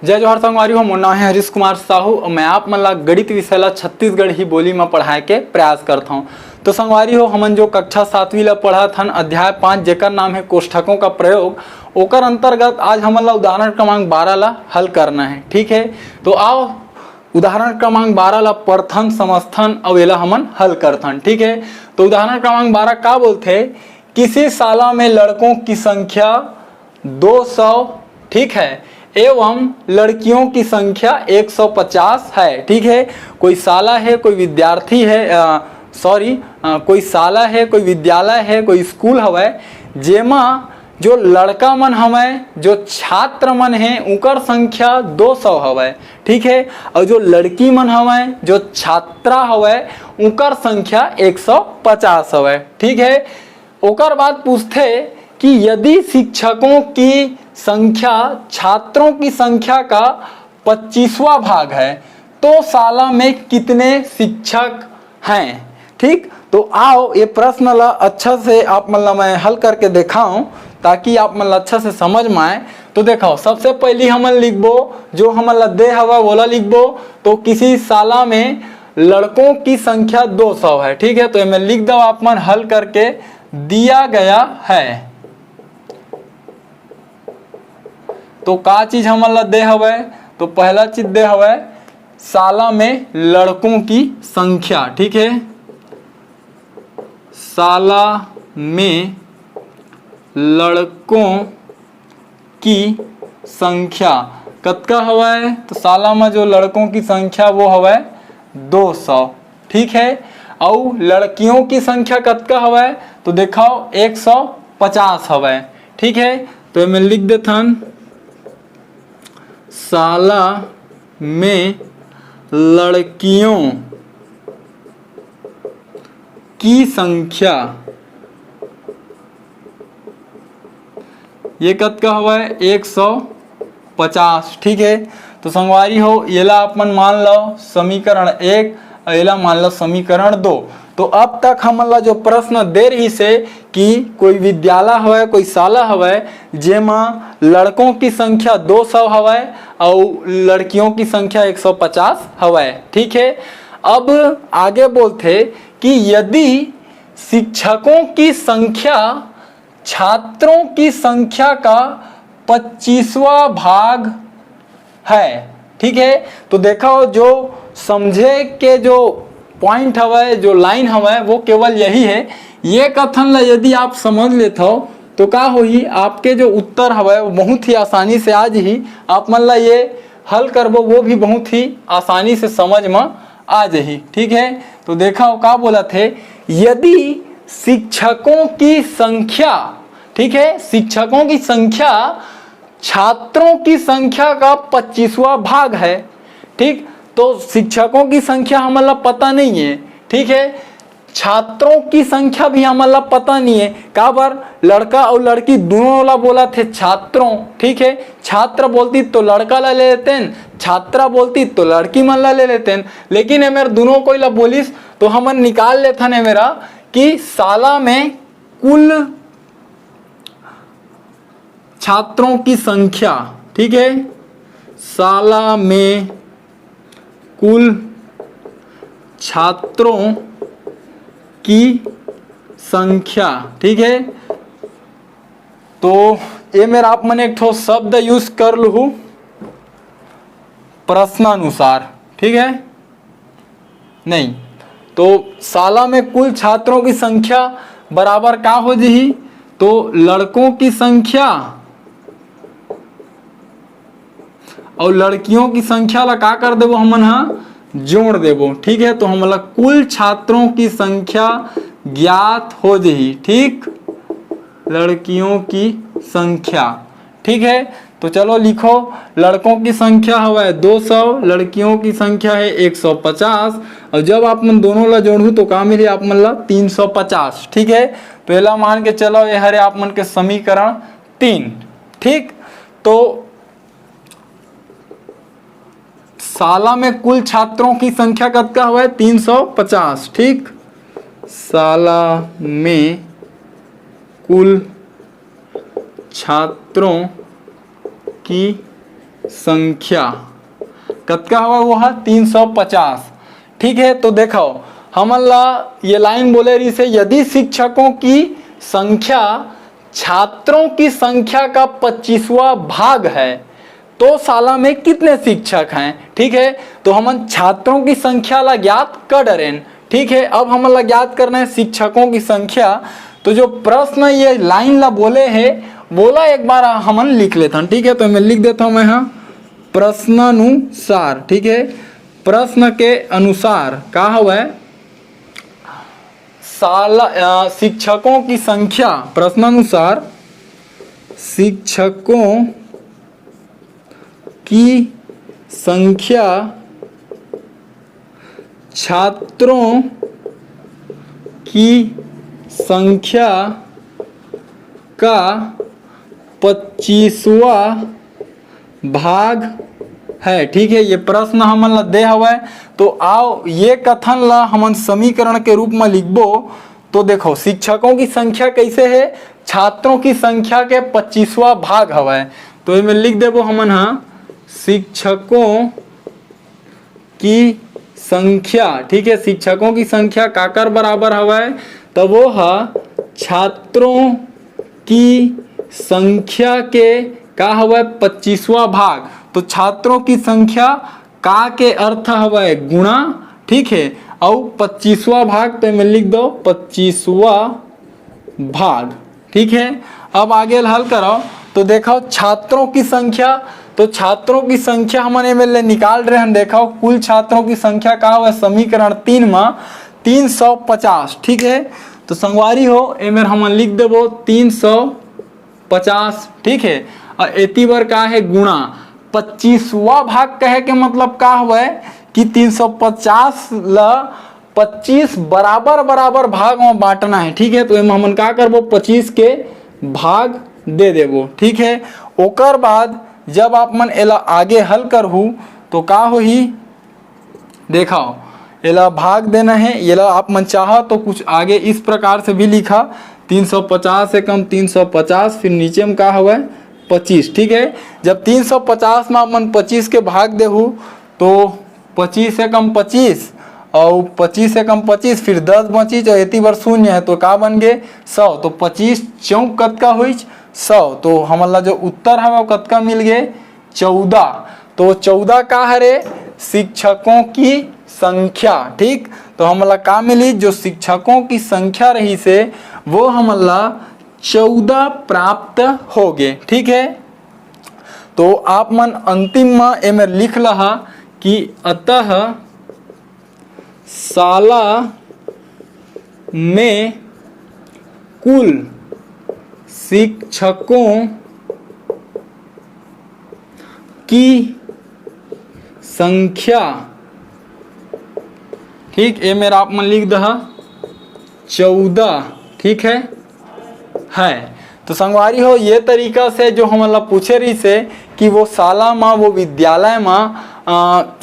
जय जोहार संगवारी हो, मोर नाम है हरीश कुमार साहू और मैं आप मन ला गणित विषय ला छत्तीसगढ़ ही बोली में पढ़ाए के प्रयास करता हूँ। तो संगवारी हो, हमन जो कक्षा 7वीं ला पढ़त हन अध्याय 5 जेकर नाम है कोष्ठकों का प्रयोग, ओकर अंतर्गत आज हमन ला उदाहरण क्रमांक 12 ला हल करना है। ठीक है, तो आओ उदाहरण क्रमांक 12 ला पढ़थन समझथन और एला हमन हल करथन। ठीक है, तो उदाहरण क्रमांक 12 का बोलथे, किसी शाला में लड़कों की संख्या 200 ठीक है एवं लड़कियों की संख्या 150 है। ठीक है, कोई शाला है, कोई विद्यार्थी है, कोई शाला है, कोई विद्यालय है, कोई स्कूल हवै जेमा जो लड़का मन हवै, जो छात्र मन हैं उनकर संख्या 200 हवै। ठीक है, और जो लड़की मन हवै, जो छात्रा हवै उनकर संख्या 150 हवै। ठीक है, ओकर बाद पूछते कि यदि शिक्षकों की संख्या छात्रों की संख्या का 25वां भाग है तो शाला में कितने शिक्षक हैं। ठीक, तो आओ ये प्रश्न ला अच्छा से आप मतलब मैं हल करके दिखाऊं ताकि आप मतलब अच्छा से समझ में आए। तो देखो, सबसे पहले हमन लिखबो जो हमन ला दे हवा बोला लिखबो। तो किसी शाला में लड़कों की संख्या 200 है। ठीक है, तो ये मैं लिख दो आप मन हल करके दिया गया है। तो का चीज हमन ला दे हवै, तो पहला चीज दे हवै शाला में लड़कों की संख्या। ठीक है, शाला में लड़कों की संख्या कतका हवै, तो शाला में जो लड़कों की संख्या वो हवै 200। ठीक है, और लड़कियों की संख्या कतका हवै, तो देखो 150 हवै। ठीक है, तो मैं लिख देथन शाला में लड़कियों की संख्या ये कतका हवा है 150। ठीक है, तो संगवारी हो येला आप मन मान लो समीकरण 1 और येला मान लो समीकरण 2। तो अब तक हमन ला जो प्रश्न दे रही से कि कोई विद्यालय हवै, कोई शाला हवै जेमा लड़कों की संख्या 200 हवै और लड़कियों की संख्या 150 हवै। ठीक है, अब आगे बोलते कि यदि शिक्षकों की संख्या छात्रों की संख्या का 25वां भाग है। ठीक है, तो देखो जो समझे के जो पॉइंट हवै, जो लाइन हवै वो केवल यही है। ये कथन ला यदि आप समझ लेते हो तो का होही, आपके जो उत्तर हवै वो बहुत ही आसानी से आज ही आप मन ला ये हल करबो वो भी बहुत ही आसानी से समझ में आ जाही। ठीक है, तो देखा का बोला थे, यदि शिक्षकों की संख्या, ठीक है, शिक्षकों की संख्या छात्रों की संख्या का 25वां भाग है। ठीक, तो शिक्षकों की संख्या हमारा पता नहीं है। ठीक है, छात्रों की संख्या भी हमारा पता नहीं है। का बार लड़का और लड़की दोनों ला बोला थे छात्रों। ठीक है, छात्र बोलती तो लड़का ला ले लेते हैं, छात्रा बोलती तो लड़की मन ला ले लेते हैं, लेकिन मेरे दोनों को ला बोलिस तो हमन निकाल लेते हैं मेरा कि शाला में कुल छात्रों की संख्या। ठीक है, शाला में कुल छात्रों की संख्या। ठीक है, तो ये मेरा आप मैंने एक ठो शब्द यूज कर लू प्रश्नानुसार। ठीक है, नहीं तो शाला में कुल छात्रों की संख्या बराबर का हो जी, तो लड़कों की संख्या और लड़कियों की संख्या ला का कर देबो हमन हा जोड़ देबो। ठीक है, तो हमला कुल छात्रों की संख्या ज्ञात हो जाही। ठीक, लड़कियों की संख्या। ठीक है, तो चलो लिखो, लड़कों की संख्या हवा 200, लड़कियों की संख्या है 150 और जब आप मन दोनों ला जोड़ू तो का मिले आप मन ला 350। ठीक है, पहला मान के चलो ये हरे आप मन के समीकरण 3। ठीक, तो शाला में कुल छात्रों की संख्या कतका हुआ है 350। ठीक, शाला में कुल छात्रों की संख्या कतका हवा वो है 350। ठीक है, तो देखो हमला ये लाइन बोले रही से यदि शिक्षकों की संख्या छात्रों की संख्या का 25वां भाग है तो शाला में कितने शिक्षक हैं। ठीक है, तो हम छात्रों की संख्या ला ज्ञात कर डरेन। ठीक है, अब हम ला ज्ञात करना है शिक्षकों की संख्या। तो जो प्रश्न ये लाइन ला बोले है बोला एक बार हम लिख लेते हैं। ठीक है, तो मैं लिख देता हूं मैं यहाँ प्रश्नानुसार। ठीक है, प्रश्न के अनुसार का हुआ है शाला शिक्षकों की संख्या, प्रश्नानुसार शिक्षकों की संख्या छात्रों की संख्या का 25वां भाग है। ठीक है, ये प्रश्न हमन ला दे हवा है। तो आओ ये कथन ला हमन समीकरण के रूप में लिखबो। तो देखो शिक्षकों की संख्या कैसे है, छात्रों की संख्या के 25वां भाग हवा है। तो ये में लिख देबो हमन हाँ शिक्षकों की संख्या। ठीक है, शिक्षकों की संख्या काकर बराबर हवा है, तो वो है छात्रों की संख्या के का हवा है 25वां भाग। तो छात्रों की संख्या का के अर्थ हवा है गुणा। ठीक है, और 25वां भाग पे मैं लिख दो 25वां भाग। ठीक है, अब आगे हल करो। तो देखो छात्रों की संख्या, तो छात्रों की संख्या हमने में निकाल रहे हैं। देखो कुल छात्रों की संख्या का हुआ समीकरण 3 में 350। ठीक है, तो संगवारी हो एमेर हम लिख देबो 350। ठीक है, और एती बार का है गुणा 25वां भाग कहे के मतलब का हुआ है कि 350 ला 25 बराबर बराबर भाग में बांटना है। ठीक है, तो हम का करबो 25 के भाग दे देबो। ठीक है, ओकर बाद जब आप मन एला आगे हल करहू तो का होही देखाओ एला भाग देना है। एला आप मन चाहो तो कुछ आगे इस प्रकार से भी लिखा 350 से कम 350 फिर नीचे में का हुआ है 25। ठीक है, जब 350 में आप मन 25 के भाग देहू तो 25 से कम 25 और 25 से कम 25 फिर 10 बची जो एती बार शून्य है तो का बन गए 100। तो 25 चौक कतका हुई 100। तो हमारा जो उत्तर है वो कतका मिल गए 14। तो 14 का हरे शिक्षकों की संख्या। ठीक, तो हमला का मिली जो शिक्षकों की संख्या रही से वो हमला 14 प्राप्त हो गए। ठीक है, तो आप मन अंतिम में एमे लिख लहा कि अतः शाला में कुल शिक्षकों की संख्या। ठीक, ये मेरा आप मन लिख दहा 14। ठीक है, तो संगवारी हो ये तरीका से जो हमला पूछे रही से कि वो शाला में वो विद्यालय में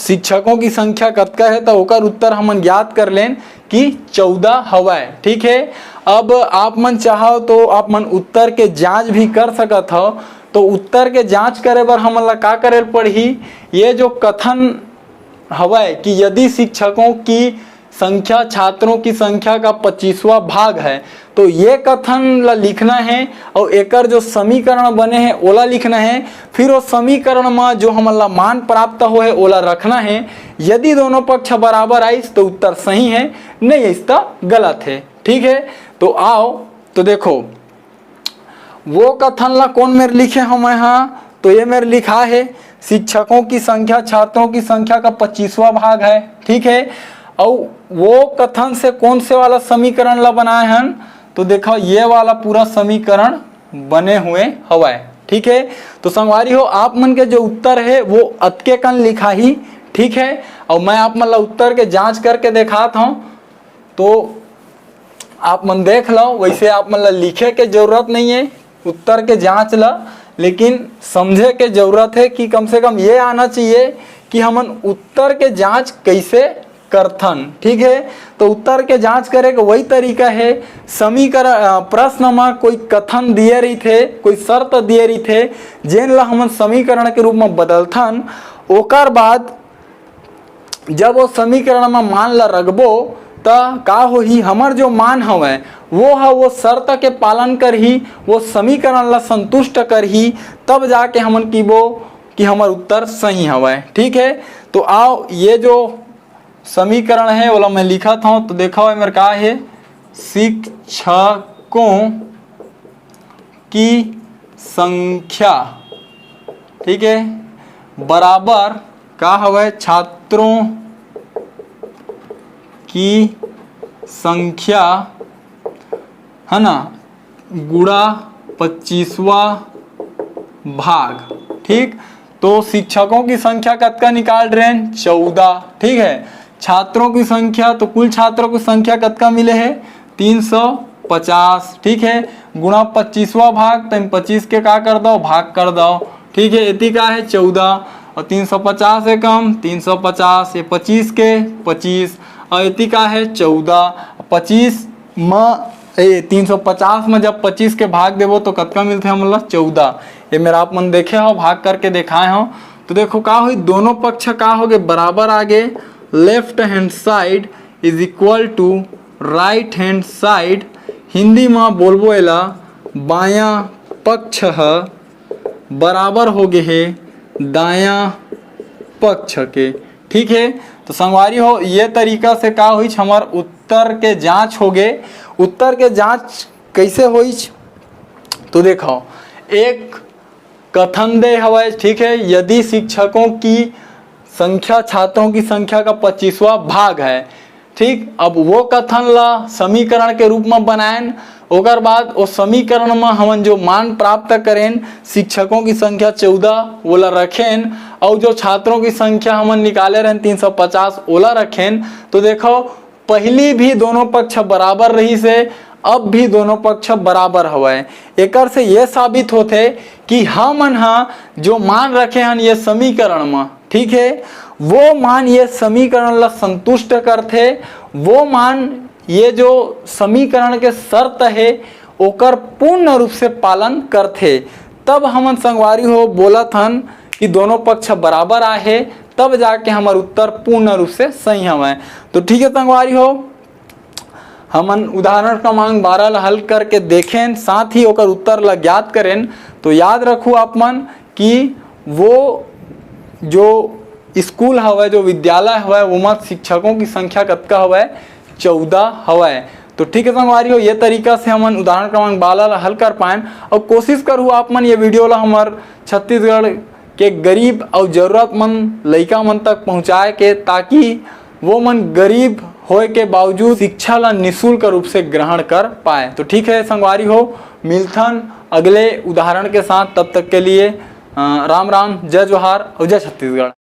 शिक्षकों की संख्या कतका है तो ओकर उत्तर हमन ज्ञात कर लें कि 14 हवा। ठीक है, अब आप मन चाहो तो आप मन उत्तर के जांच भी कर सकत हो। तो उत्तर के जांच करे बर हमला का करे पड़ही, ये जो कथन हवा कि यदि शिक्षकों की संख्या छात्रों की संख्या का 25वां भाग है तो ये कथन ला लिखना है और एकर जो समीकरण बने हैं ओला लिखना है। फिर वो समीकरण में जो हमला मान प्राप्त हो है ओला रखना है। यदि दोनों पक्ष बराबर आई तो उत्तर सही है, नहीं इसका गलत है। ठीक है, तो आओ तो देखो वो कथन ला कौन मेरे लिखे हम यहाँ, तो ये मेरे लिखा है शिक्षकों की संख्या छात्रों की संख्या का 25वां भाग है। ठीक है, और वो कथन से कौन से वाला समीकरण ला बनाए हैं, तो देखो ये वाला पूरा समीकरण बने हुए हवा है। ठीक है, तो संगवारी हो आप मन के जो उत्तर है वो अतके कन लिखा ही। ठीक है, और मैं आप मन ला उत्तर के जांच करके दिखाता हूँ तो आप मन देख लो। वैसे आप मन ला लिखे के जरूरत नहीं है उत्तर के जांच ला, लेकिन समझे के जरूरत है कि कम से कम ये आना चाहिए कि हमन उत्तर के जांच कैसे करथन। ठीक है, तो उत्तर के जांच करे का वही तरीका है। समीकरण प्रश्न में कोई कथन दिए रही थे, कोई शर्त दिए रही थे, जेन ला हमन समीकरण के रूप में बदलथन। ओकर बाद जब वो समीकरण में मान ला रखबो त का होही, हमर जो मान हवे वो है वो शर्त के पालन कर ही, वो समीकरण ला संतुष्ट कर ही, तब जाके हमन कीबो कि हमर उत्तर सही हवे। ठीक है, तो आओ ये जो समीकरण है वाला मैं लिखा था, तो देखा मेरे का है, शिक्षकों की संख्या, ठीक है, बराबर का हवे छात्रों की संख्या, है ना, गुणा 25वां भाग। ठीक, तो शिक्षकों की संख्या कतका निकाल रहे हैं, 14। ठीक है, छात्रों की संख्या, तो कुल छात्रों की संख्या कतका मिले है, 350। ठीक है, गुणा 25वां भाग, तो 25 के का कर दो, भाग कर दो। ठीक है, इतनी का है 14, और 350 है कम, 350, ये 25 के 25, और इतनी का है 14। 25 में 350 में जब 25 के भाग देवो तो कतका मिलते हैं, मतलब 14। ये मेरा आप मन देखे हो, भाग करके दिखाए हो, तो देखो का हुई, दोनों पक्ष का हो गए बराबर आगे, left hand side is equal to right hand side. Hindi में बोलबो एला बायां पक्ष है बराबर हो गए है दायां पक्ष के। ठीक है, तो संगवारी हो ये तरीका से का हुई, हमार उत्तर के जांच हो गए। उत्तर के जांच कैसे हुई, तो देखो एक कथन दे हवा। ठीक है, यदि शिक्षकों की संख्या छात्रों की संख्या का 25वां भाग है। ठीक, अब वो कथन ला समीकरण के रूप में बनाएं, ओकर बाद वो समीकरण में हमन जो मान प्राप्त करें, शिक्षकों की संख्या 14 ओला रखें, और जो छात्रों की संख्या हमन निकाले रहे 350 ओला रखें। तो देखो पहली भी दोनों पक्ष बराबर रही से, अब भी दोनों पक्ष बराबर हवे। एकर से यह साबित होते कि हमन हा जो मान रखे हैं ये समीकरण में, ठीक है, वो मान ये समीकरण ला संतुष्ट करते, वो मान ये जो समीकरण के शर्त है ओकर पूर्ण रूप से पालन करते। तब हमन संगवारी हो बोलत हन कि दोनों पक्ष बराबर आहे, तब जाके हमार उत्तर पूर्ण रूप से सही हवे। तो ठीक है संगवारी हो, हमन उदाहरण क्रमांक 12 ला हल करके देखें, साथ ही ओकर उत्तर ला ज्ञात करें। तो याद रखो आप मन कि वो जो स्कूल हवे, जो विद्यालय हवे, वो में शिक्षकों की संख्या कतका हवे, 14 हवे। तो ठीक है संगवारी हो, ये तरीका से हमन उदाहरण क्रमांक 12 ला हल कर पाएं। और कोशिश करूँ आप मन ये वीडियो ला हमार छत्तीसगढ़ के गरीब और जरूरतमंद लइका मन तक पहुँचाए के, ताकि वो मन गरीब होए के बावजूद शिक्षा ला निःशुल्क रूप से ग्रहण कर पाए। तो ठीक है संगवारी हो, मिलथन अगले उदाहरण के साथ, तब तक के लिए राम राम, जय जोहार और जय छत्तीसगढ़।